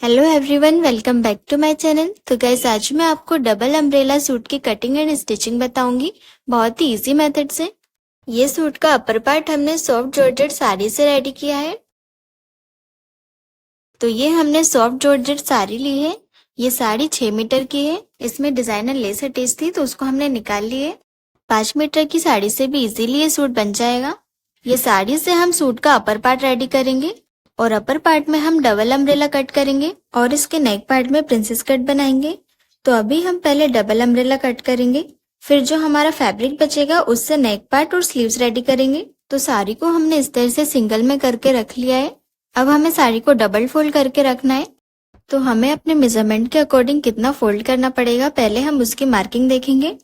Hello everyone, welcome back to my channel. तो guys, आज मैं आपको डबल अम्ब्रेला सूट की कटिंग एंड स्टिचिंग बताऊंगी बहुत ही इजी मेथड से। ये सूट का अपर पार्ट हमने सॉफ्ट जॉर्जेट साड़ी से रेडी किया है। तो ये हमने सॉफ्ट जॉर्जेट साड़ी ली है। ये साड़ी 6 मीटर की है। इसमें डिजाइनर लेस अटैच थी तो उसको हमने निकाल ली है। 5 मीटर की साड़ी से भी इजीली ये सूट बन जाएगा। ये साड़ी से हम सूट का अपर पार्ट रेडी करेंगे और अपर पार्ट में हम डबल अम्ब्रेला कट करेंगे और इसके नेक पार्ट में प्रिंसेस कट बनाएंगे। तो अभी हम पहले डबल अम्ब्रेला कट करेंगे, फिर जो हमारा फैब्रिक बचेगा उससे नेक पार्ट और स्लीव्स रेडी करेंगे। तो साड़ी को हमने इस तरह से सिंगल में करके रख लिया है। अब हमें साड़ी को डबल फोल्ड करके रखना है। तो हमें अपने मेजरमेंट के अकॉर्डिंग कितना फोल्ड करना पड़ेगा पहले हम उसकी मार्किंग देखेंगे।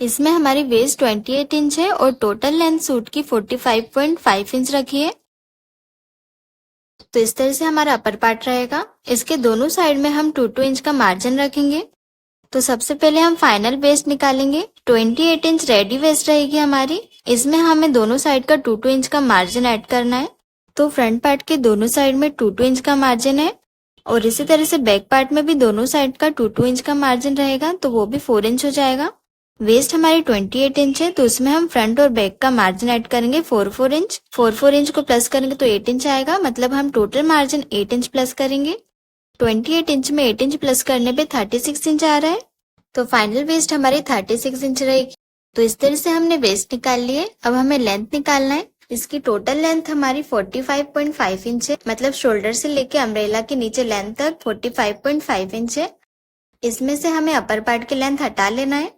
इसमें हमारी वेस्ट 28 इंच है और टोटल लेंथ सूट की 45.5 इंच रखी है। तो इस तरह से हमारा अपर पार्ट रहेगा। इसके दोनों साइड में हम 2-2 इंच का मार्जिन रखेंगे। तो सबसे पहले हम फाइनल वेस्ट निकालेंगे। 28 इंच रेडी वेस्ट रहेगी हमारी। इसमें हमें दोनों साइड का 2-2 इंच का मार्जिन ऐड करना है। तो फ्रंट पार्ट के दोनों साइड में 2-2 इंच का मार्जिन है और इसी तरह से बैक पार्ट में भी दोनों साइड का 2-2 इंच का मार्जिन रहेगा, तो वो भी 4 इंच हो जाएगा। वेस्ट हमारी 28 इंच है तो उसमें हम फ्रंट और बैक का मार्जिन ऐड करेंगे 4-4 इंच। 4-4 इंच को प्लस करेंगे तो 8 इंच आएगा, मतलब हम टोटल मार्जिन 8 इंच प्लस करेंगे। 28 इंच में 8 इंच प्लस करने पे 36 इंच आ रहा है। तो फाइनल वेस्ट हमारी 36 इंच रहेगी। तो इस तरह से हमने वेस्ट निकाल लिए। अब हमें लेंथ निकालना है। इसकी टोटल लेंथ हमारी 45.5 इंच है, मतलब शोल्डर से लेके अम्ब्रेला के नीचे लेंथ तक 45.5 इंच है। इसमें से हमें अपर पार्ट की लेंथ हटा लेना है।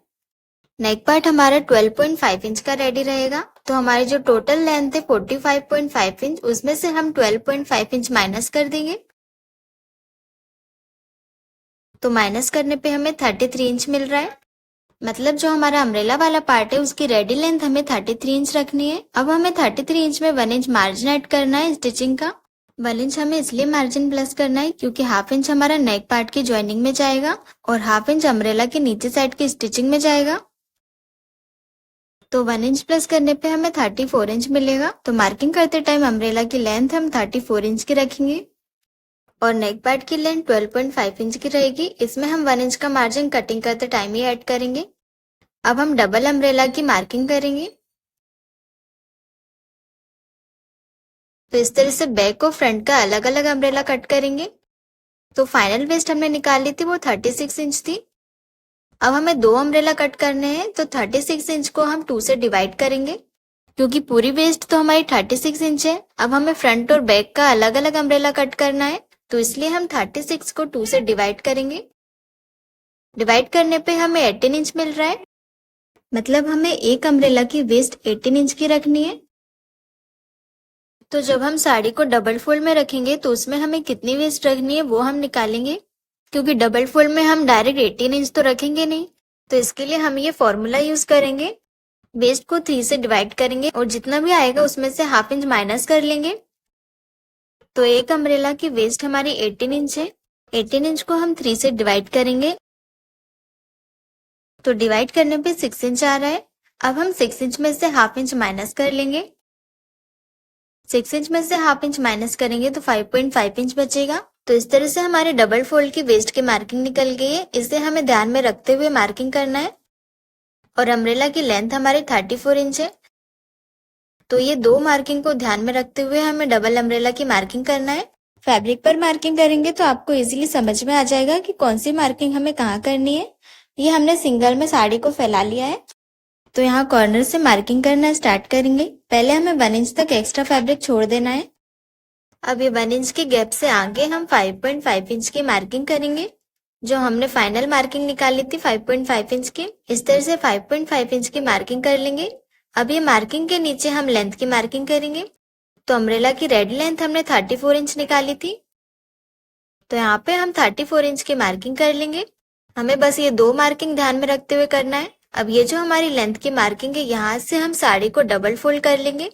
नेक पार्ट हमारा 12.5 इंच का रेडी रहेगा। तो हमारी जो टोटल लेंथ है 45.5 इंच, उसमें से हम 12.5 इंच माइनस कर देंगे। तो माइनस करने पे हमें 33 इंच मिल रहा है। मतलब जो हमारा अम्ब्रेला वाला पार्ट है उसकी रेडी लेंथ हमें 33 इंच रखनी है। अब हमें 33 इंच में 1 इंच मार्जिन ऐड करना है स्टिचिंग का। 1 इंच हमें इसलिए मार्जिन प्लस करना है क्योंकि हाफ इंच हमारा नेक पार्ट की ज्वाइनिंग में जाएगा और हाफ इंच अम्ब्रेला के नीचे साइड की स्टिचिंग में जाएगा। तो 1 इंच प्लस करने पे हमें 34 इंच मिलेगा। तो मार्किंग करते टाइम अम्ब्रेला की लेंथ हम 34 इंच की रखेंगे और नेक पार्ट की लेंथ 12.5 इंच की रहेगी। इसमें हम 1 इंच का मार्जिन कटिंग करते टाइम ही ऐड करेंगे। अब हम डबल अम्ब्रेला की मार्किंग करेंगे। तो इस तरह से बैक और फ्रंट का अलग अलग अम्ब्रेला कट करेंगे। तो फाइनल वेस्ट हमने निकाल ली थी, वो 36 इंच थी। अब हमें 2 अम्ब्रेला कट करने हैं, तो 36 इंच को हम 2 से डिवाइड करेंगे क्योंकि पूरी वेस्ट तो हमारी 36 इंच है। अब हमें फ्रंट और बैक का अलग अलग अम्ब्रेला कट करना है, तो इसलिए हम 36 को 2 से डिवाइड करेंगे। डिवाइड करने पे हमें 18 इंच मिल रहा है, मतलब हमें एक अम्ब्रेला की वेस्ट 18 इंच की रखनी है। तो जब हम साड़ी को डबल फोल्ड में रखेंगे तो उसमें हमें कितनी वेस्ट रखनी है वो हम निकालेंगे, क्योंकि डबल फोल्ड में हम डायरेक्ट 18 इंच तो रखेंगे नहीं। तो इसके लिए हम ये फॉर्मूला यूज करेंगे। वेस्ट को 3 से डिवाइड करेंगे और जितना भी आएगा उसमें से हाफ इंच माइनस कर लेंगे। तो एक अम्ब्रेला की वेस्ट हमारी 18 इंच है। 18 इंच को हम 3 से डिवाइड करेंगे, तो डिवाइड करने पे 6 इंच आ रहा है। अब हम 6 इंच में से हाफ इंच माइनस कर लेंगे। 6 इंच में से हाफ इंच माइनस करेंगे तो 5.5 इंच बचेगा। तो इस तरह से हमारे डबल फोल्ड की वेस्ट की मार्किंग निकल गई है। इसे हमें ध्यान में रखते हुए मार्किंग करना है। और अम्ब्रेला की लेंथ हमारी 34 इंच है, तो ये 2 मार्किंग को ध्यान में रखते हुए हमें डबल अम्ब्रेला की मार्किंग करना है। फैब्रिक पर मार्किंग करेंगे तो आपको इजीली समझ में आ जाएगा कि कौन सी मार्किंग हमें कहाँ करनी है। ये हमने सिंगल में साड़ी को फैला लिया है, तो यहाँ कॉर्नर से मार्किंग करना स्टार्ट करेंगे। पहले हमें 1 इंच तक एक्स्ट्रा फैब्रिक छोड़ देना है। अब ये 1 इंच के गैप से आगे हम 5.5 इंच की मार्किंग करेंगे, जो हमने फाइनल मार्किंग निकाली थी 5.5 इंच की। इस तरह से 5.5 इंच की मार्किंग कर लेंगे। अब ये मार्किंग के नीचे हम लेंथ की मार्किंग करेंगे। तो अम्ब्रेला की रेडी लेंथ हमने 34 इंच निकाली थी, तो यहाँ पे हम 34 इंच की मार्किंग कर लेंगे। हमें बस ये 2 मार्किंग ध्यान में रखते हुए करना है। अब ये जो हमारी लेंथ की मार्किंग है, यहाँ से हम साड़ी को डबल फोल्ड कर लेंगे।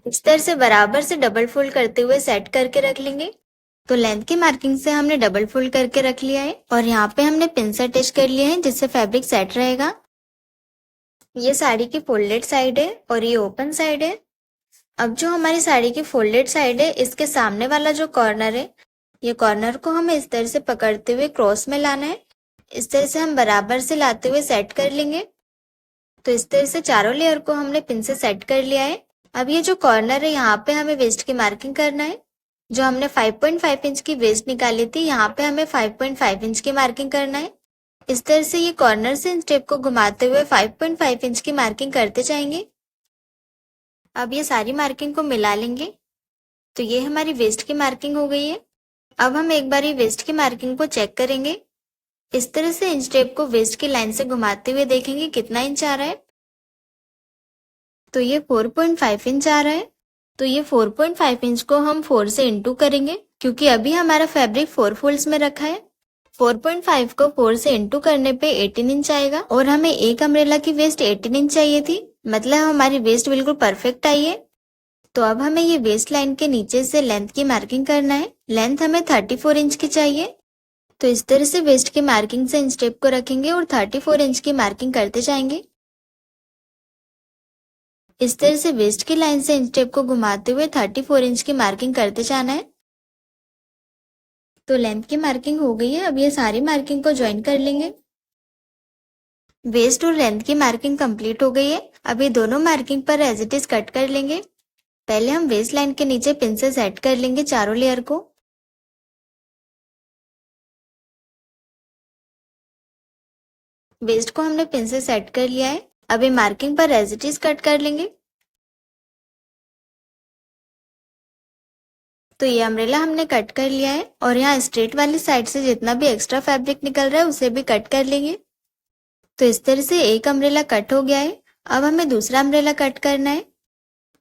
इस तरह से बराबर से डबल फोल्ड करते हुए सेट करके रख लेंगे। तो लेंथ की मार्किंग से हमने डबल फोल्ड करके रख लिया है और यहाँ पे हमने पिन से अटैच कर लिया है, जिससे फैब्रिक सेट रहेगा। ये साड़ी की फोल्डेड साइड है और ये ओपन साइड है। अब जो हमारी साड़ी की फोल्डेड साइड है, इसके सामने वाला जो कॉर्नर है, ये कॉर्नर को हमें इस तरह से पकड़ते हुए क्रॉस में लाना है। इस तरह से हम बराबर से लाते हुए सेट कर लेंगे। तो इस तरह से चारों लेयर को हमने पिन से सेट कर लिया है। अब ये जो कॉर्नर है, यहाँ पे हमें वेस्ट की मार्किंग करना है। जो हमने 5.5 इंच की वेस्ट निकाली थी, यहाँ पे हमें 5.5 इंच की मार्किंग करना है। इस तरह से ये कॉर्नर से इन स्टेप को घुमाते हुए 5.5 इंच की मार्किंग करते जाएंगे। अब ये सारी मार्किंग को मिला लेंगे। तो ये हमारी वेस्ट की मार्किंग हो गई है। अब हम एक बार ये वेस्ट की मार्किंग को चेक करेंगे। इस तरह से इंच टेप को वेस्ट की लाइन से घुमाते हुए देखेंगे कितना इंच आ रहा है। तो ये 4.5 इंच आ रहा है। तो ये 4.5 इंच को हम 4 से इंटू करेंगे, क्योंकि अभी हमारा फैब्रिक 4 फोल्ड्स में रखा है। 4.5 को 4 से इंटू करने पे 18 इंच आएगा, और हमें एक अम्ब्रेला की वेस्ट 18 इंच चाहिए थी, मतलब हमारी वेस्ट बिल्कुल परफेक्ट आई है। तो अब हमें ये वेस्ट लाइन के नीचे से लेंथ की मार्किंग करना है। लेंथ हमें 34 इंच की चाहिए। तो इस तरह से वेस्ट की मार्किंग से इंच टेप को रखेंगे और 34 इंच की मार्किंग करते जाएंगे। इस तरह से वेस्ट की लाइन से इंच टेप को घुमाते हुए 34 इंच की मार्किंग करते जाना है। तो लेंथ की मार्किंग हो गई है। अब ये सारी मार्किंग को ज्वाइन कर लेंगे। वेस्ट और लेंथ की मार्किंग कंप्लीट हो गई है। अब ये दोनों मार्किंग पर एज इट इज कट कर लेंगे। पहले हम वेस्ट लाइन के नीचे पिन से सेट कर लेंगे चारों लेयर को। वेस्ट को हमने पिन से सेट कर लिया है। अब ये मार्किंग पर एज इट इज कट कर लेंगे। तो ये अम्ब्रेला हमने कट कर लिया है, और यहाँ स्ट्रेट वाली साइड से जितना भी एक्स्ट्रा फैब्रिक निकल रहा है उसे भी कट कर लेंगे। तो इस तरह से एक अम्ब्रेला कट हो गया है। अब हमें दूसरा अम्ब्रेला कट करना है।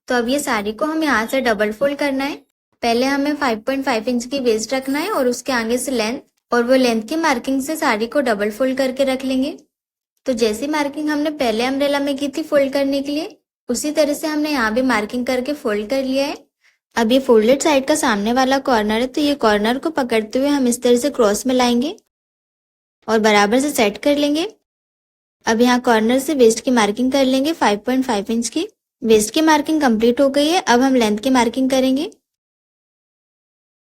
तो अब ये साड़ी को हम यहाँ से डबल फोल्ड करना है। पहले हमें 5.5 इंच की वेस्ट रखना है और उसके आगे से लेंथ, और वो लेंथ की मार्किंग से साड़ी को डबल फोल्ड करके रख लेंगे। तो जैसी मार्किंग हमने पहले अम्ब्रेला में की थी फोल्ड करने के लिए, उसी तरह से हमने यहाँ भी मार्किंग करके फोल्ड कर लिया है। अब ये फोल्डेड साइड का सामने वाला कॉर्नर है, तो ये कॉर्नर को पकड़ते हुए हम इस तरह से क्रॉस में लाएंगे और बराबर से सेट कर लेंगे। अब यहाँ कॉर्नर से वेस्ट की मार्किंग कर लेंगे 5.5 इंच की। वेस्ट की मार्किंग कंप्लीट हो गई है। अब हम लेंथ की मार्किंग करेंगे।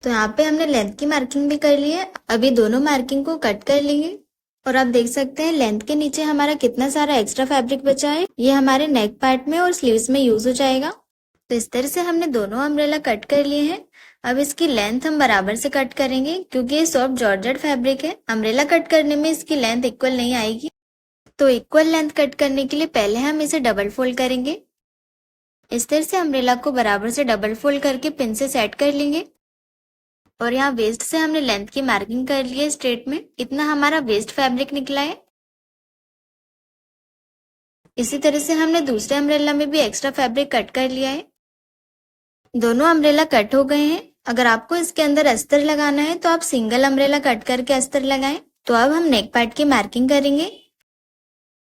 तो यहाँ पे हमने लेंथ की मार्किंग भी कर ली है। अभी दोनों मार्किंग को कट कर लेंगे, और आप देख सकते हैं लेंथ के नीचे हमारा कितना सारा एक्स्ट्रा फैब्रिक बचा है। ये हमारे नेक पार्ट में और स्लीव्स में यूज हो जाएगा। तो इस तरह से हमने दोनों अम्ब्रेला कट कर लिए हैं। अब इसकी लेंथ हम बराबर से कट करेंगे, क्योंकि ये सॉफ्ट जॉर्जेट फैब्रिक है। अम्ब्रेला कट करने में इसकी लेंथ इक्वल नहीं आएगी। तो इक्वल लेंथ कट करने के लिए पहले हम इसे डबल फोल्ड करेंगे। इस तरह से अम्ब्रेला को बराबर से डबल फोल्ड करके पिन से सेट कर लेंगे, और यहाँ वेस्ट से हमने लेंथ की मार्किंग कर ली है स्ट्रेट में। इतना हमारा वेस्ट फैब्रिक निकला है। इसी तरह से हमने दूसरे अम्ब्रेला में भी एक्स्ट्रा फैब्रिक कट कर लिया है। दोनों अम्ब्रेला कट हो गए हैं। अगर आपको इसके अंदर अस्तर लगाना है तो आप सिंगल अम्ब्रेला कट करके अस्तर लगाएं। तो अब हम नेक पार्ट की मार्किंग करेंगे।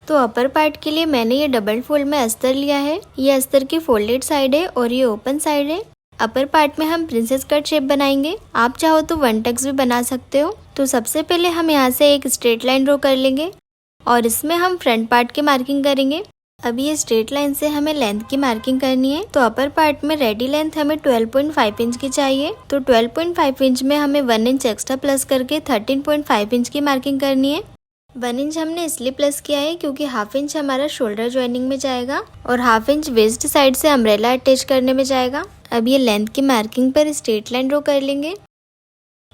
तो अपर पार्ट के लिए मैंने ये डबल फोल्ड में अस्तर लिया है। ये अस्तर की फोल्डेड साइड है और ये ओपन साइड है। अपर पार्ट में हम प्रिंसेस कट शेप बनाएंगे। आप चाहो तो वन टक्स भी बना सकते हो। तो सबसे पहले हम यहाँ से एक स्ट्रेट लाइन ड्रॉ कर लेंगे, और इसमें हम फ्रंट पार्ट की मार्किंग करेंगे। अब ये स्ट्रेट लाइन से हमें लेंथ की मार्किंग करनी है। तो अपर पार्ट में रेडी लेंथ हमें 12.5 इंच की चाहिए। तो 12.5 इंच में हमें 1 इंच एक्स्ट्रा प्लस करके 13.5 इंच की मार्किंग करनी है। 1 इंच हमने इसलिए प्लस किया है क्योंकि हाफ इंच हमारा शोल्डर ज्वाइनिंग में जाएगा, और हाफ इंच वेस्ट साइड से अम्ब्रेला अटैच करने में जाएगा। अब ये लेंथ की मार्किंग पर स्ट्रेट लाइन ड्रॉ कर लेंगे।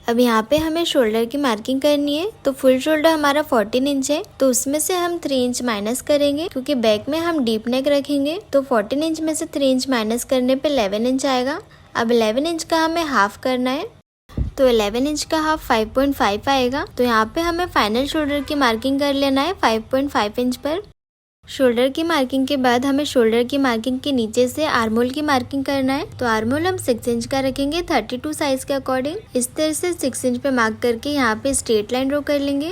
अब यहाँ पे हमें शोल्डर की मार्किंग करनी है। तो फुल शोल्डर हमारा 14 इंच है, तो उसमें से हम 3 इंच माइनस करेंगे, क्योंकि बैक में हम डीप नेक रखेंगे। तो 14 इंच में से 3 इंच माइनस करने पे 11 इंच आएगा। अब 11 इंच का हमें हाफ करना है। तो 11 इंच का हाफ 5.5 आएगा। तो यहाँ पे हमें फाइनल शोल्डर की मार्किंग कर लेना है 5.5 इंच पर। शोल्डर की मार्किंग के बाद हमें शोल्डर की मार्किंग के नीचे से आर्मोल की मार्किंग करना है। तो आर्मोल हम 6 इंच का रखेंगे 32 साइज के अकॉर्डिंग। इस तरह से 6 इंच पे मार्क करके यहाँ पे स्ट्रेट लाइन ड्रॉ कर लेंगे।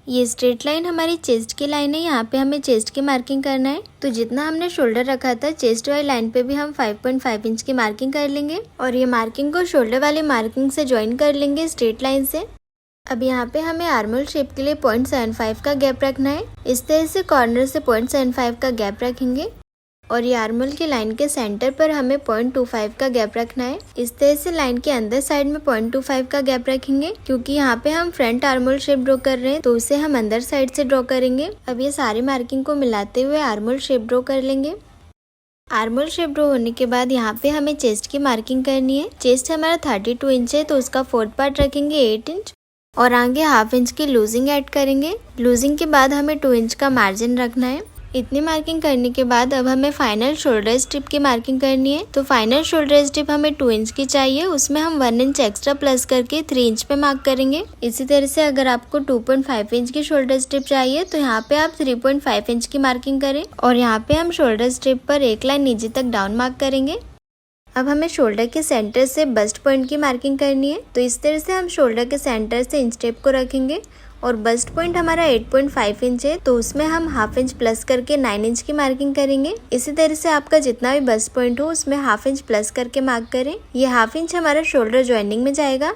ये स्ट्रेट लाइन हमारी चेस्ट की लाइन है। यहाँ पे हमें चेस्ट की मार्किंग करना है। तो जितना हमने शोल्डर रखा था, चेस्ट वाली लाइन पे भी हम 5.5 इंच की मार्किंग कर लेंगे, और ये मार्किंग को शोल्डर वाली मार्किंग से ज्वाइन कर लेंगे स्ट्रेट लाइन से। अब यहाँ पे हमें आर्मोल शेप के लिए 0.75 का गैप रखना है। इस तरह से कॉर्नर से 0.75 का गैप रखेंगे, और ये आर्म होल की लाइन के सेंटर पर हमें 0.25 का गैप रखना है। इस तरह से लाइन के अंदर साइड में 0.25 का गैप रखेंगे, क्योंकि यहाँ पे हम front arm hole shape draw कर रहे हैं तो उसे हम अंदर साइड से ड्रॉ करेंगे। अब ये सारी मार्किंग को मिलाते हुए आर्म होल शेप ड्रॉ कर लेंगे। आर्म होल शेप ड्रॉ होने के बाद यहाँ पे हमें चेस्ट की मार्किंग करनी है। चेस्ट हमारा 32 इंच है तो उसका 4th पार्ट रखेंगे 8 इंच और आगे 1/2 इंच की लूजिंग ऐड करेंगे। लूजिंग के बाद हमें 2 इंच का मार्जिन रखना है। इतनी मार्किंग करने के बाद अब हमें फाइनल शोल्डर स्ट्रिप की मार्किंग करनी है। तो फाइनल शोल्डर स्ट्रिप हमें 2 इंच की चाहिए, उसमें हम 1 इंच एक्स्ट्रा प्लस करके 3 इंच पे मार्क करेंगे। इसी तरह से अगर आपको 2.5 इंच की शोल्डर स्ट्रिप चाहिए तो यहाँ पे आप 3.5 इंच की मार्किंग करें और यहाँ पे हम शोल्डर स्ट्रिप पर एक लाइन नीचे तक डाउन मार्क करेंगे। अब हमें शोल्डर के सेंटर से बस्ट पॉइंट की मार्किंग करनी है। तो इस तरह से हम शोल्डर के सेंटर से इंच टेप को रखेंगे और बस्ट पॉइंट हमारा 8.5 इंच है तो उसमें हम 1/2 इंच प्लस करके 9 इंच की मार्किंग करेंगे। इसी तरह से आपका जितना भी बस्ट पॉइंट हो उसमें 1/2 इंच प्लस करके मार्क करें। ये 1/2 इंच हमारा शोल्डर ज्वाइनिंग में जाएगा।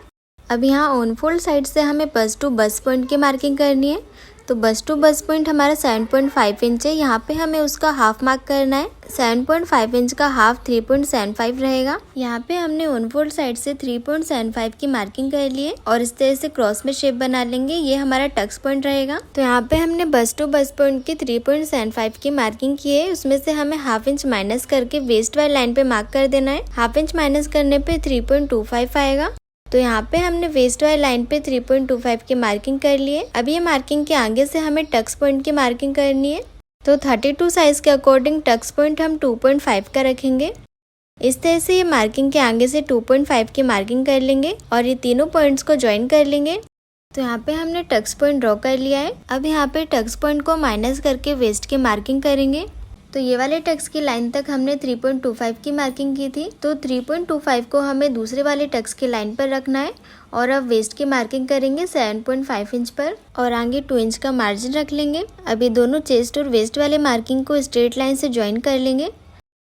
अब यहाँ ऑन फोल्ड साइड से हमें बस्ट टू बस्ट पॉइंट की मार्किंग करनी है। तो बस्ट टू बस्ट पॉइंट हमारा 7.5 इंच है, यहाँ पे हमें उसका हाफ मार्क करना है। 7.5 इंच का हाफ 3.75 रहेगा। यहाँ पे हमने ऑन फोल्ड साइड से 3.75 की मार्किंग कर ली है और इस तरह से क्रॉस में शेप बना लेंगे। ये हमारा टक्स पॉइंट रहेगा। तो यहाँ पे हमने बस्ट टू बस्ट पॉइंट की 3.75 की मार्किंग की है, उसमें से हमें 1/2 इंच माइनस करके वेस्ट वाली लाइन पे मार्क कर देना है। 1/2 इंच माइनस करने पे 3.25 आएगा। तो यहाँ पे हमने वेस्ट वाली लाइन पे 3.25 की मार्किंग कर ली है। अब ये मार्किंग के आगे से हमें टक्स पॉइंट की मार्किंग करनी है। तो 32 साइज के अकॉर्डिंग टक्स पॉइंट हम 2.5 का रखेंगे। इस तरह से ये मार्किंग के आगे से 2.5 की मार्किंग कर लेंगे और ये तीनों पॉइंट्स को ज्वाइन कर लेंगे। तो यहाँ पे हमने टक्स पॉइंट ड्रॉ कर लिया है। अब यहाँ पे टक्स पॉइंट को माइनस करके वेस्ट की मार्किंग करेंगे। तो ये वाले टक्स की लाइन तक हमने 3.25 की मार्किंग की थी, तो 3.25 को हमें दूसरे वाले टक्स की लाइन पर रखना है और अब वेस्ट की मार्किंग करेंगे 7.5 इंच पर और आगे 2 इंच का मार्जिन रख लेंगे। अब ये दोनों चेस्ट और वेस्ट वाले मार्किंग को स्ट्रेट लाइन से ज्वाइन कर लेंगे।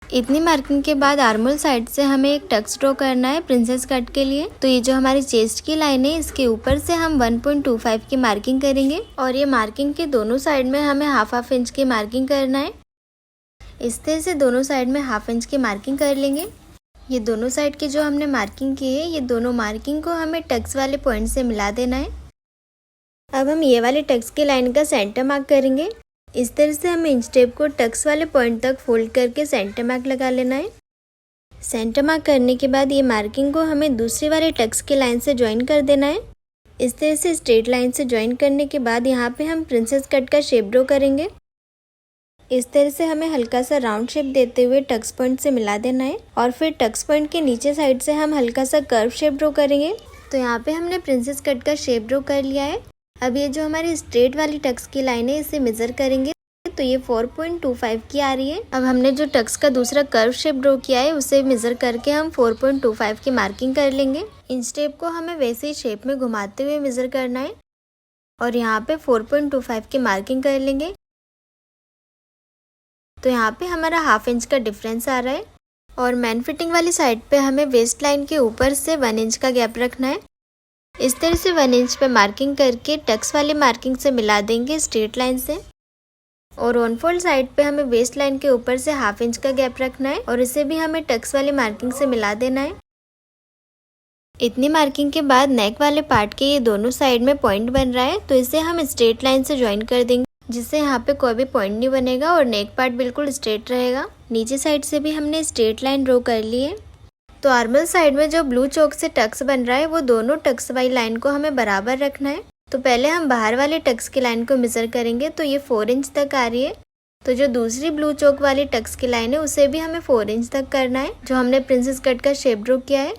इतनी मार्किंग के बाद आर्म होल साइड से हमें एक टक्स ड्रॉ करना है प्रिंसेस कट के लिए। तो ये जो हमारी चेस्ट की लाइन है इसके ऊपर से हम 1.25 की मार्किंग करेंगे और ये मार्किंग के दोनों साइड में हमें 1/2 इंच की मार्किंग करना है। इस तरह से दोनों साइड में 1/2 इंच की मार्किंग कर लेंगे। ये दोनों साइड की जो हमने मार्किंग की है ये दोनों मार्किंग को हमें टक्स वाले पॉइंट से मिला देना है। अब हम ये वाले टक्स की लाइन का सेंटर मार्क करेंगे। इस तरह से हमें इंच टेप को टक्स वाले पॉइंट तक फोल्ड करके सेंटर मार्क लगा लेना है। सेंटर मार्क करने के बाद ये मार्किंग को हमें दूसरे वाले टक्स की लाइन से ज्वाइन कर देना है। इस तरह से स्ट्रेट लाइन से ज्वाइन करने के बाद यहाँ पे हम प्रिंसेस कट का शेप ड्रॉ करेंगे। इस तरह से हमें हल्का सा राउंड शेप देते हुए टक्स पॉइंट से मिला देना है और फिर टक्स पॉइंट के नीचे साइड से हम हल्का सा कर्व शेप ड्रॉ करेंगे। तो यहाँ पे हमने प्रिंसेस कट का शेप ड्रॉ कर लिया है। अब ये जो हमारी स्ट्रेट वाली टक्स की लाइन है इसे मेजर करेंगे। तो ये 4.25 की आ रही है। अब हमने जो टक्स का दूसरा कर्व शेप ड्रॉ किया है उसे मेजर करके हम 4.25 की मार्किंग कर लेंगे। इंच टेप को हमें वैसे ही शेप में घुमाते हुए मेजर करना है और यहाँ पे 4.25 की मार्किंग कर लेंगे। तो यहाँ पे हमारा 1/2 इंच का डिफरेंस आ रहा है और मैन फिटिंग वाली साइड पे हमें वेस्ट लाइन के ऊपर से 1 इंच का गैप रखना है। इस तरह से 1 इंच पे मार्किंग करके टक्स वाली मार्किंग से मिला देंगे स्ट्रेट लाइन से और ऑन फोल्ड साइड पे हमें वेस्ट लाइन के ऊपर से 1/2 इंच का गैप रखना है और इसे भी हमें टक्स वाली मार्किंग से मिला देना है। इतनी मार्किंग के बाद नेक वाले पार्ट के ये दोनों साइड में पॉइंट बन रहा है तो इसे हम स्ट्रेट लाइन से ज्वाइन कर देंगे, जिससे यहाँ पे कोई भी पॉइंट नहीं बनेगा और नेक पार्ट बिल्कुल स्ट्रेट रहेगा। नीचे साइड से भी हमने स्ट्रेट लाइन ड्रॉ कर ली है। तो आर्म होल साइड में जो ब्लू चौक से टक्स बन रहा है वो दोनों टक्स वाली लाइन को हमें बराबर रखना है। तो पहले हम बाहर वाले टक्स की लाइन को मेजर करेंगे। तो ये 4 इंच तक आ रही है। तो जो दूसरी ब्लू चौक वाली टक्स की लाइन है उसे भी हमें 4 इंच तक करना है, जो हमने प्रिंसेस कट का शेप ड्रॉ किया है।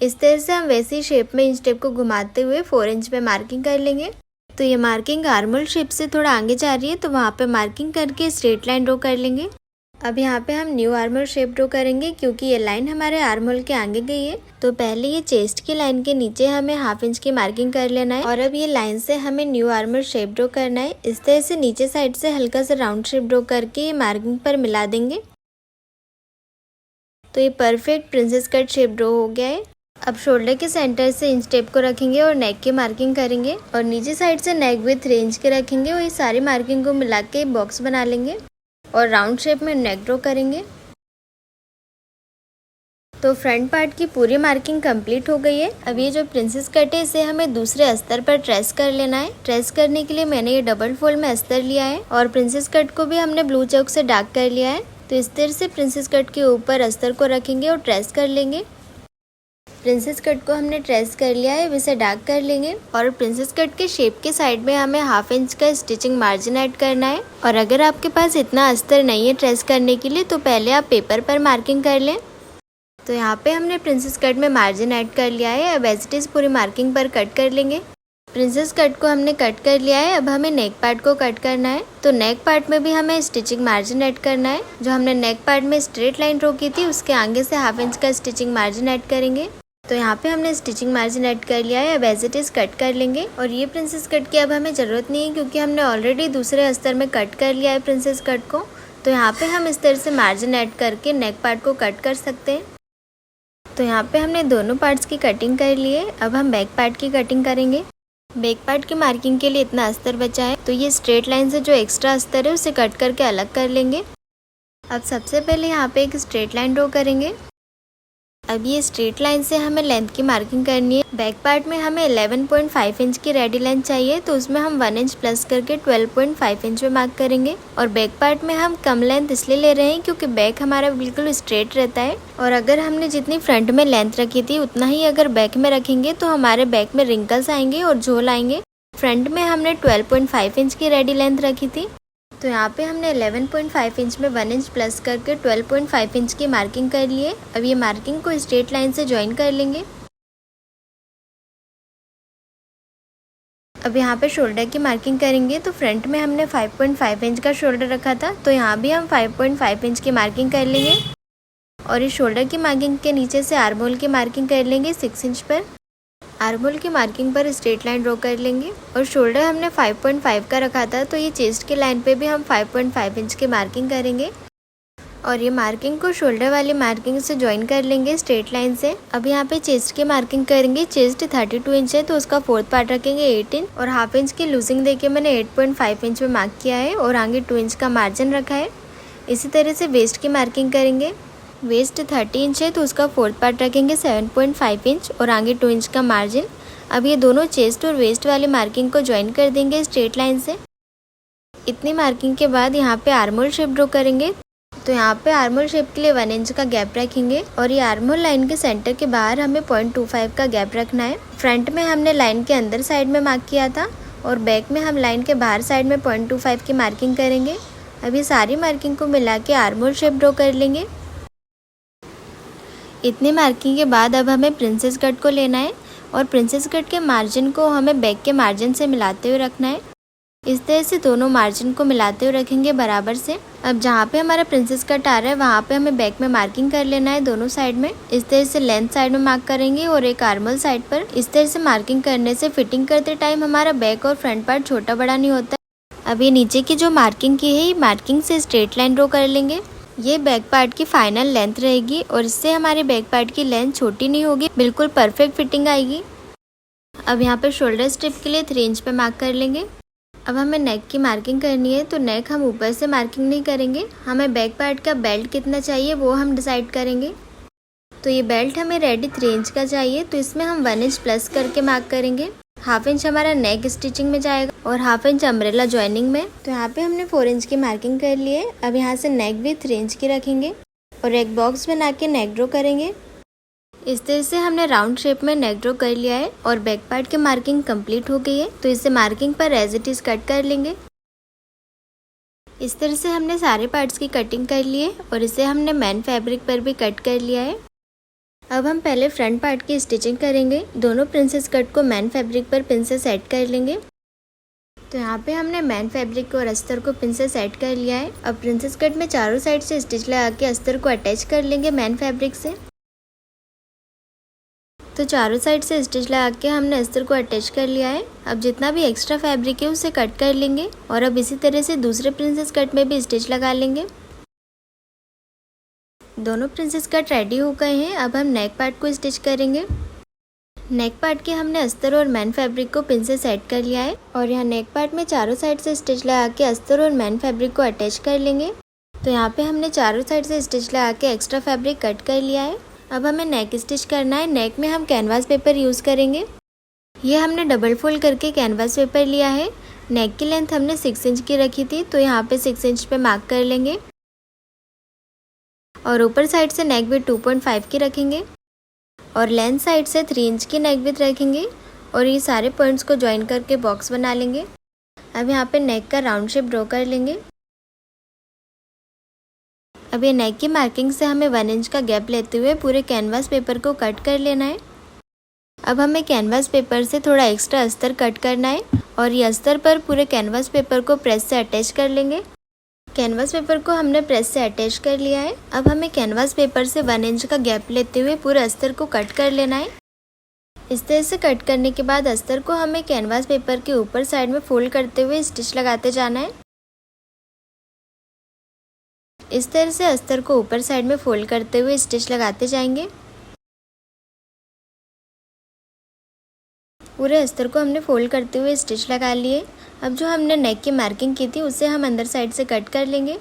इस तरह से हम वैसी शेप में इंच टेप को घुमाते हुए 4 इंच पे मार्किंग कर लेंगे। तो ये मार्किंग आर्म होल शेप से थोड़ा आगे जा रही है तो वहाँ पे मार्किंग करके स्ट्रेट लाइन ड्रॉ कर लेंगे। अब यहाँ पे हम new arm hole shape draw करेंगे क्योंकि ये लाइन हमारे आर्म होल के आगे गई है। तो पहले ये चेस्ट की लाइन के नीचे हमें 1/2 इंच की मार्किंग कर लेना है और अब ये लाइन से हमें new arm hole shape draw करना है। इस तरह से नीचे साइड से हल्का सा राउंड शेप ड्रॉ करके ये मार्किंग पर मिला देंगे। तो ये perfect princess cut shape draw हो गया है। अब शोल्डर के सेंटर से इंच टेप को रखेंगे और नेक की मार्किंग करेंगे और नीचे साइड से नेक विथ 3 इंच के रखेंगे और ये सारी मार्किंग को मिला के बॉक्स बना लेंगे। और राउंड शेप में नेक ड्रॉ करेंगे। तो फ्रंट पार्ट की पूरी मार्किंग कंप्लीट हो गई है। अब ये जो प्रिंसेस कट है इसे हमें दूसरे अस्तर पर ट्रेस कर लेना है। ट्रेस करने के लिए मैंने ये डबल फोल्ड में अस्तर लिया है और प्रिंसेस कट को भी हमने ब्लू चॉक से डार्क कर लिया है। तो इस तरह से प्रिंसेस कट के ऊपर अस्तर को रखेंगे और ट्रेस कर लेंगे। प्रिंसेस कट को हमने ट्रेस कर लिया है, अब इसे डार्क कर लेंगे और प्रिंसेस कट के शेप के साइड में हमें 1/2 इंच का स्टिचिंग मार्जिन ऐड करना है। और अगर आपके पास इतना अस्तर नहीं है ट्रेस करने के लिए तो पहले आप पेपर पर मार्किंग कर लें। तो यहाँ पे हमने प्रिंसेस कट में मार्जिन ऐड कर लिया है। अब एज इट इज़ पूरी मार्किंग पर कट कर लेंगे। प्रिंसेस कट को हमने कट कर लिया है। अब हमें नेक पार्ट को कट करना है। तो नेक पार्ट में भी हमें स्टिचिंग मार्जिन ऐड करना है। जो हमने नेक पार्ट में स्ट्रेट लाइन ड्रॉ की थी उसके आगे से 1/2 इंच का स्टिचिंग मार्जिन ऐड करेंगे। तो यहाँ पे हमने स्टिचिंग मार्जिन ऐड कर लिया है। अब एज इट इज़ कट कर लेंगे। और ये प्रिंसेस कट की अब हमें ज़रूरत नहीं है क्योंकि हमने ऑलरेडी दूसरे अस्तर में कट कर लिया है प्रिंसेस कट को। तो यहाँ पे हम इस तरह से मार्जिन ऐड करके नेक पार्ट को कट कर सकते हैं। तो यहाँ पे हमने दोनों पार्ट्स की कटिंग कर ली है। अब हम बैक पार्ट की कटिंग करेंगे। बैक पार्ट की मार्किंग के लिए इतना अस्तर बचा है तो ये स्ट्रेट लाइन से जो एक्स्ट्रा अस्तर है उसे कट करके अलग कर लेंगे। अब सबसे पहले यहाँ पे एक स्ट्रेट लाइन ड्रॉ करेंगे। अब ये स्ट्रेट लाइन से हमें लेंथ की मार्किंग करनी है। बैक पार्ट में हमें 11.5 इंच की रेडी लेंथ चाहिए तो उसमें हम 1 इंच प्लस करके 12.5 इंच में मार्क करेंगे। और बैक पार्ट में हम कम लेंथ इसलिए ले रहे हैं क्योंकि बैक हमारा बिल्कुल स्ट्रेट रहता है और अगर हमने जितनी फ्रंट में लेंथ रखी थी उतना ही अगर बैक में रखेंगे तो हमारे बैक में रिंकल्स आएंगे और झोल आएंगे। फ्रंट में हमने 12.5 इंच की रेडी लेंथ रखी थी तो यहाँ पे हमने 11.5 इंच में 1 इंच प्लस करके 12.5 इंच की मार्किंग कर ली है। अब ये मार्किंग को स्ट्रेट लाइन से ज्वाइन कर लेंगे। अब यहाँ पे शोल्डर की मार्किंग करेंगे। तो फ्रंट में हमने 5.5 इंच का शोल्डर रखा था तो यहाँ भी हम 5.5 इंच की मार्किंग कर लेंगे। और इस शोल्डर की मार्किंग के नीचे से आर्म होल की मार्किंग कर लेंगे 6 इंच पर। आर्म होल की मार्किंग पर स्ट्रेट लाइन ड्रॉ कर लेंगे। और शोल्डर हमने 5.5 का रखा था तो ये चेस्ट के लाइन पे भी हम 5.5 इंच की मार्किंग करेंगे। और ये मार्किंग को शोल्डर वाली मार्किंग से ज्वाइन कर लेंगे स्ट्रेट लाइन से। अब यहाँ पे चेस्ट की मार्किंग करेंगे। चेस्ट 32 इंच है तो उसका 4th पार्ट रखेंगे 8 इंच और 1/2 इंच की लूजिंग देके मैंने 8.5 इंच में मार्क किया है और आगे 2 इंच का मार्जिन रखा है। इसी तरह से वेस्ट की मार्किंग करेंगे। वेस्ट 30 इंच है तो उसका 4th पार्ट रखेंगे 7.5 इंच और आगे 2 इंच का मार्जिन। अब ये दोनों चेस्ट और वेस्ट वाली मार्किंग को ज्वाइन कर देंगे स्ट्रेट लाइन से। इतनी मार्किंग के बाद यहाँ पे आर्म होल शेप ड्रॉ करेंगे। तो यहाँ पे आर्म होल शेप के लिए 1 इंच का गैप रखेंगे और ये आर्म होल लाइन के सेंटर के बाहर हमें 0.25 का गैप रखना है। फ्रंट में हमने लाइन के अंदर साइड में मार्क किया था और बैक में हम लाइन के बाहर साइड में 0.25 की मार्किंग करेंगे। अभी सारी मार्किंग को मिला के आर्म होल शेप ड्रॉ कर लेंगे। इतनी मार्किंग के बाद अब हमें प्रिंसेस कट को लेना है और प्रिंसेस कट के मार्जिन को हमें बैक के मार्जिन से मिलाते हुए रखना है। इस तरह से दोनों मार्जिन को मिलाते हुए रखेंगे बराबर से। अब जहाँ पे हमारा प्रिंसेस कट आ रहा है वहाँ पे हमें बैक में मार्किंग कर लेना है दोनों साइड में। इस तरह से लेंथ साइड में मार्क करेंगे और एक आर्म होल साइड पर। इस तरह से मार्किंग करने से फिटिंग करते टाइम हमारा बैक और फ्रंट पार्ट छोटा बड़ा नहीं होता। अब ये नीचे की जो मार्किंग की है ये मार्किंग से स्ट्रेट लाइन ड्रॉ कर लेंगे। ये बैक पार्ट की फाइनल लेंथ रहेगी और इससे हमारे बैक पार्ट की लेंथ छोटी नहीं होगी, बिल्कुल परफेक्ट फिटिंग आएगी। अब यहाँ पे शोल्डर स्ट्रिप के लिए 3 इंच पे मार्क कर लेंगे। अब हमें नेक की मार्किंग करनी है तो नेक हम ऊपर से मार्किंग नहीं करेंगे, हमें बैक पार्ट का बेल्ट कितना चाहिए वो हम डिसाइड करेंगे। तो ये बेल्ट हमें रेडी 3 इंच का चाहिए तो इसमें हम 1 इंच प्लस करके मार्क करेंगे। 1/2 इंच हमारा नेक स्टिचिंग में जाएगा और 1/2 इंच अम्ब्रेला ज्वाइनिंग में। तो यहाँ पे हमने 4 इंच की मार्किंग कर ली है। अब यहाँ से नेक भी 3 इंच की रखेंगे और एक बॉक्स बना के नेक ड्रॉ करेंगे। इस तरह से हमने राउंड शेप में नेक ड्रॉ कर लिया है और बैक पार्ट की मार्किंग कंप्लीट हो गई है। तो इसे मार्किंग पर एज इट इज कट कर लेंगे। इस तरह से हमने सारे पार्ट्स की कटिंग कर ली है और इसे हमने मेन फैब्रिक पर भी कट कर लिया है। अब हम पहले फ्रंट पार्ट की स्टिचिंग करेंगे। दोनों प्रिंसेस कट को मेन फैब्रिक पर पिन से सेट कर लेंगे। तो यहाँ पे हमने मेन फैब्रिक और अस्तर को पिन से सेट कर लिया है। अब प्रिंसेस कट में चारों साइड से स्टिच लगा के अस्तर को अटैच कर लेंगे मेन फैब्रिक से। तो चारों साइड से स्टिच लगा के हमने अस्तर को अटैच कर लिया है। अब जितना भी एक्स्ट्रा फैब्रिक है उसे कट कर लेंगे और अब इसी तरह से दूसरे प्रिंसेस कट में भी स्टिच लगा लेंगे। दोनों प्रिंसेस कट रेडी हो गए हैं। अब हम नेक पार्ट को स्टिच करेंगे। नेक पार्ट के हमने अस्तर और मेन फैब्रिक को पिन से सेट कर लिया है और यहाँ नेक पार्ट में चारों साइड से स्टिच लगा के अस्तर और मेन फैब्रिक को अटैच कर लेंगे। तो यहाँ पे हमने चारों साइड से स्टिच लगा के एक्स्ट्रा फैब्रिक कट कर लिया है। अब हमें नेक स्टिच करना है। नेक में हम कैनवास पेपर यूज़ करेंगे। ये हमने डबल फोल्ड करके कैनवास पेपर लिया है। नेक की लेंथ हमने 6 इंच की रखी थी, तो यहाँ पे 6 इंच पे मार्क कर लेंगे और ऊपर साइड से नेक विड्थ 2.5 की रखेंगे और लेंथ साइड से 3 इंच की नेक विड्थ रखेंगे और ये सारे पॉइंट्स को ज्वाइन करके बॉक्स बना लेंगे। अब यहाँ पे नेक का राउंड शेप ड्रॉ कर लेंगे। अब ये नेक की मार्किंग से हमें 1 इंच का गैप लेते हुए पूरे कैनवास पेपर को कट कर लेना है। अब हमें कैनवास पेपर से थोड़ा एक्स्ट्रा अस्तर कट करना है और ये अस्तर पर पूरे कैनवास पेपर को प्रेस से अटैच कर लेंगे। कैनवास पेपर को हमने प्रेस से अटैच कर लिया है। अब हमें कैनवास पेपर से 1 इंच का गैप लेते हुए पूरे अस्तर को कट कर लेना है। इस तरह से कट करने के बाद अस्तर को हमें कैनवास पेपर के ऊपर साइड में फोल्ड करते हुए स्टिच लगाते जाना है। इस तरह से अस्तर को ऊपर साइड में फोल्ड करते हुए स्टिच लगाते जाएंगे। पूरे अस्तर को हमने फोल्ड करते हुए स्टिच लगा लिए। अब जो हमने नेक की मार्किंग की थी उसे हम अंदर साइड से कट कर लेंगे।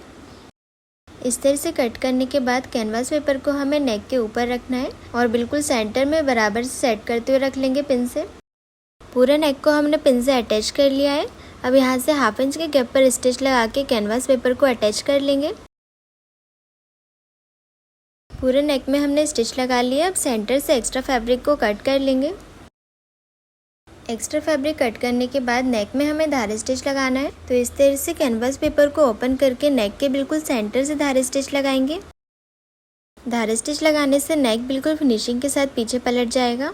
इस तरह से कट करने के बाद कैनवास पेपर को हमें नेक के ऊपर रखना है और बिल्कुल सेंटर में बराबर से सेट करते हुए रख लेंगे पिन से। पूरे नेक को हमने पिन से अटैच कर लिया है। अब यहाँ से 1/2 इंच के गैप पर स्टिच लगा के कैनवास पेपर को अटैच कर लेंगे। पूरे नेक में हमने स्टिच लगा लिया। अब सेंटर से एक्स्ट्रा फैब्रिक को कट कर लेंगे। एक्स्ट्रा फैब्रिक कट करने के बाद नेक में हमें धार स्टिच लगाना है, तो इस तरह से कैनवास पेपर को ओपन करके नेक के बिल्कुल सेंटर से धार स्टिच लगाएंगे। धार स्टिच लगाने से नेक बिल्कुल फिनिशिंग के साथ पीछे पलट जाएगा।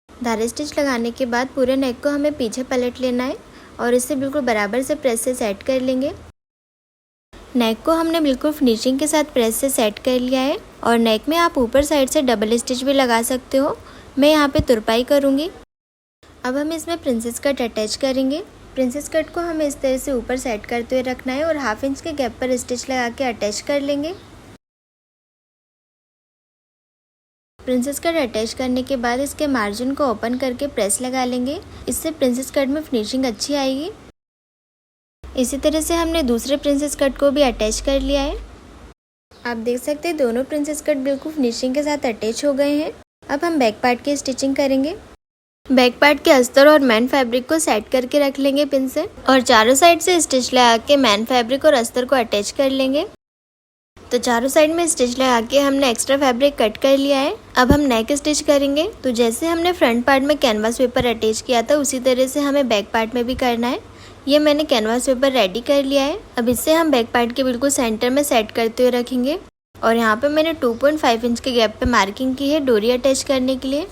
धार स्टिच लगाने के बाद पूरे नेक को हमें पीछे पलट लेना है और इसे बिल्कुल बराबर से प्रेस से सेट कर लेंगे। नेक को हमने बिल्कुल फिनिशिंग के साथ प्रेस से सेट कर लिया है और नेक में आप ऊपर साइड से डबल स्टिच भी लगा सकते हो। मैं यहाँ पे तुरपाई करूँगी। अब हम इसमें प्रिंसेस कट अटैच करेंगे। प्रिंसेस कट को हमें इस तरह से ऊपर सेट करते हुए रखना है और 1/2 इंच के गैप पर स्टिच लगा के अटैच कर लेंगे। प्रिंसेस कट अटैच करने के बाद इसके मार्जिन को ओपन करके प्रेस लगा लेंगे। इससे प्रिंसेस कट में फिनिशिंग अच्छी आएगी। इसी तरह से हमने दूसरे प्रिंसेस कट को भी अटैच कर लिया है। आप देख सकते हैं दोनों प्रिंसेस कट बिल्कुल फिनिशिंग के साथ अटैच हो गए हैं। अब हम बैक पार्ट की स्टिचिंग करेंगे। बैक पार्ट के अस्तर और मैन फैब्रिक को सेट करके रख लेंगे पिन से और चारों साइड से स्टिच लगा के मैन फैब्रिक और अस्तर को अटैच कर लेंगे। तो चारों साइड में स्टिच लगा के हमने एक्स्ट्रा फैब्रिक कट कर लिया है। अब हम नेक स्टिच करेंगे। तो जैसे हमने फ्रंट पार्ट में कैनवास पेपर अटैच किया था उसी तरह से हमें बैक पार्ट में भी करना है। ये मैंने कैनवास पेपर रेडी कर लिया है। अब इससे हम बैक पार्ट के बिल्कुल सेंटर में सेट करते हुए रखेंगे और यहाँ पे मैंने 2.5 इंच के गैप पे मार्किंग की है डोरी अटैच करने के लिए।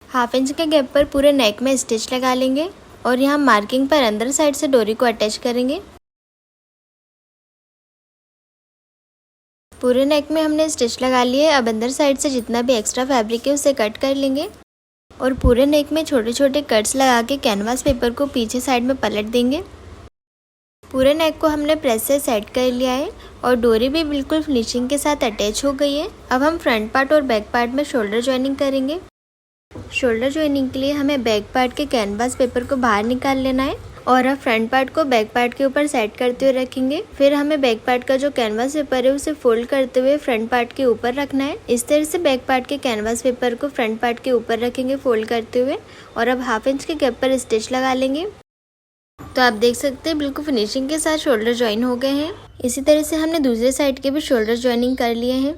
1/2 इंच के गैप पर पूरे नेक में स्टिच लगा लेंगे और यहाँ मार्किंग पर अंदर साइड से डोरी को अटैच करेंगे। पूरे नेक में हमने स्टिच लगा लिए। अब अंदर साइड से जितना भी एक्स्ट्रा फैब्रिक है उसे कट कर लेंगे और पूरे नेक में छोटे छोटे कट्स लगा के कैनवास पेपर को पीछे साइड में पलट देंगे। पूरे नेक को हमने प्रेस से सेट कर लिया है और डोरी भी बिल्कुल फिनिशिंग के साथ अटैच हो गई है। अब हम फ्रंट पार्ट और बैक पार्ट में शोल्डर ज्वाइनिंग करेंगे। शोल्डर ज्वाइनिंग के लिए हमें बैक पार्ट के कैनवास पेपर को बाहर निकाल लेना है और अब फ्रंट पार्ट को बैक पार्ट के ऊपर सेट करते हुए रखेंगे। फिर हमें बैक पार्ट का जो कैनवास पेपर है उसे फोल्ड करते हुए फ्रंट पार्ट के ऊपर रखना है। इस तरह से बैक पार्ट के कैनवास पेपर को फ्रंट पार्ट के ऊपर रखेंगे फोल्ड करते हुए और अब 1/2 इंच के गैप पर स्टिच लगा लेंगे। तो आप देख सकते हैं बिल्कुल फिनिशिंग के साथ शोल्डर ज्वाइन हो गए हैं। इसी तरह से हमने दूसरे साइड के भी शोल्डर ज्वाइनिंग कर लिए हैं।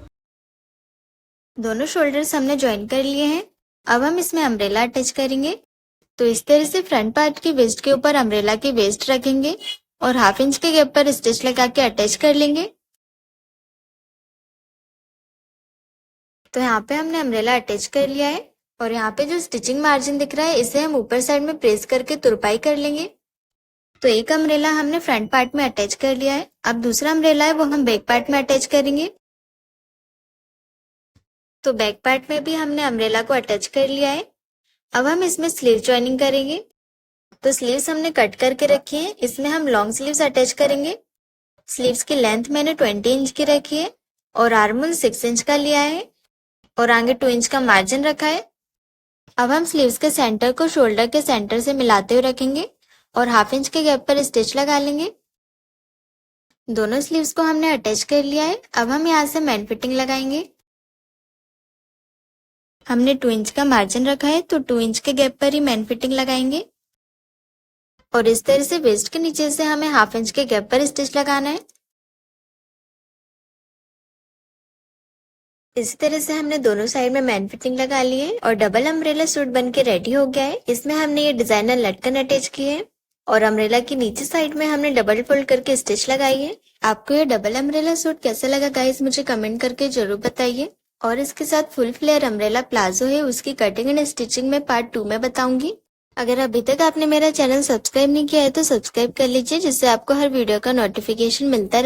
दोनों शोल्डर्स हमने ज्वाइन कर लिए हैं। अब हम इसमें अम्ब्रेला अटैच करेंगे। तो इस तरह से फ्रंट पार्ट की वेस्ट के ऊपर अम्ब्रेला की वेस्ट रखेंगे और 1/2 इंच के गैप पर स्टिच लगा के अटैच कर लेंगे। तो यहाँ पे हमने अम्ब्रेला अटैच कर लिया है और यहाँ पे जो स्टिचिंग मार्जिन दिख रहा है इसे हम ऊपर साइड में प्रेस करके तुरपाई कर लेंगे। तो एक अम्ब्रेला हमने फ्रंट पार्ट में अटैच कर लिया है। अब दूसरा अम्ब्रेला है वो हम बैक पार्ट में अटैच करेंगे। तो बैक पार्ट में भी हमने अम्ब्रेला को अटैच कर लिया है। अब हम इसमें स्लीव ज्वाइनिंग करेंगे। तो स्लीव्स हमने कट करके रखी है। इसमें हम लॉन्ग स्लीव्स अटैच करेंगे। स्लीव्स की लेंथ मैंने 20 इंच की रखी है और आर्महोल 6 इंच का लिया है और आगे 2 इंच का मार्जिन रखा है। अब हम स्लीव्स के सेंटर को शोल्डर के सेंटर से मिलाते हुए रखेंगे और 1/2 इंच के गैप पर स्टिच लगा लेंगे। दोनों स्लीव्स को हमने अटैच कर लिया है। अब हम यहाँ से मेन फिटिंग लगाएंगे। हमने 2 इंच का मार्जिन रखा है तो 2 इंच के गैप पर ही मेन फिटिंग लगाएंगे और इस तरह से वेस्ट के नीचे से हमें 1/2 इंच के गैप पर स्टिच लगाना है। इसी तरह से हमने दोनों साइड में मेन फिटिंग लगा ली है और डबल अम्ब्रेला सूट बनके रेडी हो गया है। इसमें हमने ये डिजाइनर लटकन अटैच किए हैं और अम्ब्रेला की नीचे साइड में हमने डबल फोल्ड करके स्टिच लगाई है। आपको ये डबल अम्ब्रेला सूट कैसा लगा गाइस, मुझे कमेंट करके जरूर बताइए। और इसके साथ फुल फ्लेयर अम्ब्रेला प्लाजो है, उसकी कटिंग एंड स्टिचिंग में पार्ट 2 में बताऊंगी। अगर अभी तक आपने मेरा चैनल सब्सक्राइब नहीं किया है तो सब्सक्राइब कर लीजिए, जिससे आपको हर वीडियो का नोटिफिकेशन मिलता रहे।